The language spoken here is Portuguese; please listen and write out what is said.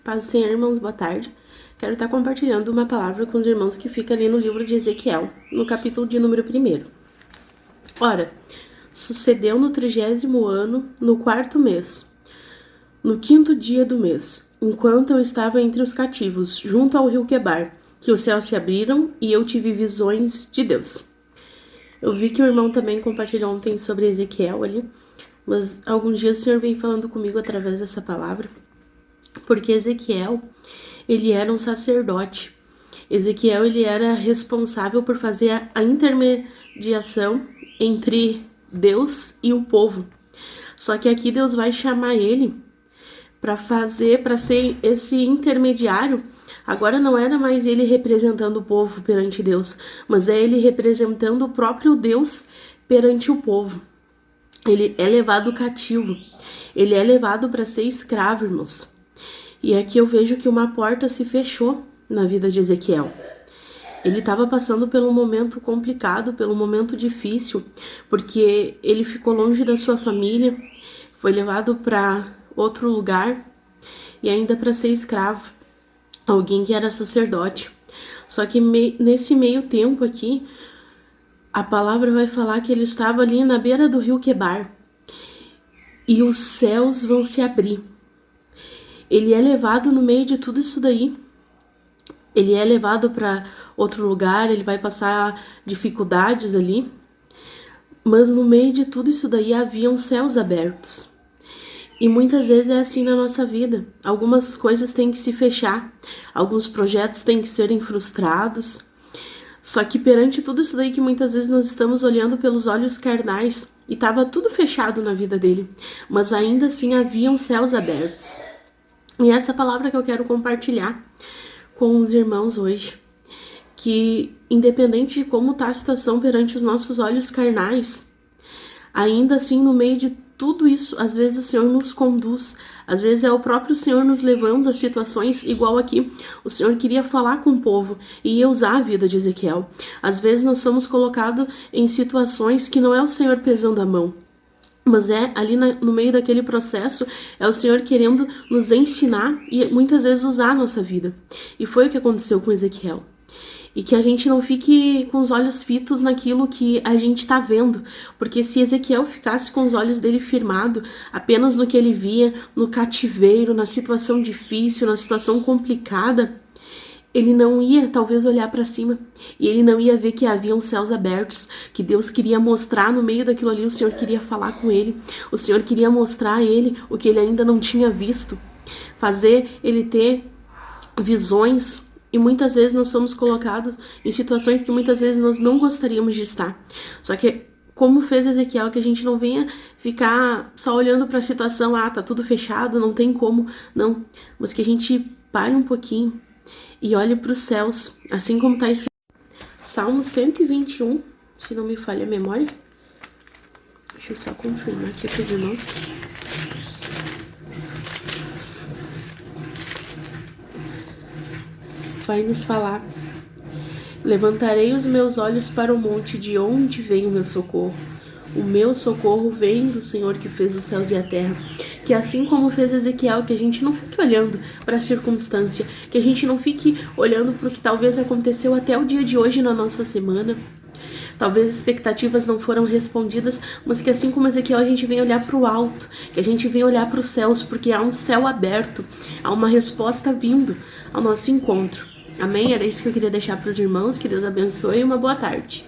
Paz do Senhor, irmãos, boa tarde. Quero estar compartilhando uma palavra com os irmãos que fica ali no livro de Ezequiel, no capítulo de número 1. Ora, sucedeu no 30º ano, no 4º mês, no 5º dia do mês, enquanto eu estava entre os cativos, junto ao rio Quebar, que os céus se abriram e eu tive visões de Deus. Eu vi que o irmão também compartilhou ontem sobre Ezequiel ali, mas alguns dias o Senhor vem falando comigo através dessa palavra, porque Ezequiel, ele era um sacerdote. Ezequiel, ele era responsável por fazer a intermediação entre Deus e o povo. Só que aqui Deus vai chamar ele para ser esse intermediário. Agora não era mais ele representando o povo perante Deus, mas é ele representando o próprio Deus perante o povo. Ele é levado cativo, ele é levado para ser escravo, irmãos. E aqui eu vejo que uma porta se fechou na vida de Ezequiel. Ele estava passando por um momento complicado, pelo momento difícil, porque ele ficou longe da sua família, foi levado para outro lugar e ainda para ser escravo, alguém que era sacerdote. Só que nesse meio tempo aqui, a palavra vai falar que ele estava ali na beira do rio Quebar e os céus vão se abrir. Ele é levado no meio de tudo isso daí. Ele é levado para outro lugar, ele vai passar dificuldades ali. Mas no meio de tudo isso daí haviam céus abertos. E muitas vezes é assim na nossa vida. Algumas coisas têm que se fechar, alguns projetos têm que serem frustrados. Só que perante tudo isso daí que muitas vezes nós estamos olhando pelos olhos carnais e estava tudo fechado na vida dele, mas ainda assim haviam céus abertos. E essa palavra que eu quero compartilhar com os irmãos hoje, que independente de como está a situação perante os nossos olhos carnais, ainda assim no meio de tudo isso, às vezes o Senhor nos conduz, às vezes é o próprio Senhor nos levando a situações igual aqui. O Senhor queria falar com o povo e ia usar a vida de Ezequiel. Às vezes nós somos colocados em situações que não é o Senhor pesando a mão, mas é ali no meio daquele processo, é o Senhor querendo nos ensinar e muitas vezes usar a nossa vida. E foi o que aconteceu com Ezequiel. E que a gente não fique com os olhos fitos naquilo que a gente está vendo. Porque se Ezequiel ficasse com os olhos dele firmados apenas no que ele via, no cativeiro, na situação difícil, na situação complicada, ele não ia talvez olhar para cima e ele não ia ver que haviam céus abertos, que Deus queria mostrar no meio daquilo ali, o Senhor queria falar com ele, o Senhor queria mostrar a ele o que ele ainda não tinha visto, fazer ele ter visões. E muitas vezes nós somos colocados em situações que muitas vezes nós não gostaríamos de estar. Só que como fez Ezequiel, que a gente não venha ficar só olhando para a situação, tá tudo fechado, não tem como, não, mas que a gente pare um pouquinho e olhe para os céus, assim como está escrito. Salmo 121, se não me falha a memória. Deixa eu só confirmar aqui para os irmãos. Vai nos falar: levantarei os meus olhos para o monte, de onde vem o meu socorro. O meu socorro vem do Senhor que fez os céus e a terra. Que assim como fez Ezequiel, que a gente não fique olhando para a circunstância, que a gente não fique olhando para o que talvez aconteceu até o dia de hoje na nossa semana. Talvez expectativas não foram respondidas, mas que assim como Ezequiel a gente vem olhar para o alto, que a gente vem olhar para os céus, porque há um céu aberto, há uma resposta vindo ao nosso encontro. Amém? Era isso que eu queria deixar para os irmãos. Que Deus abençoe e uma boa tarde.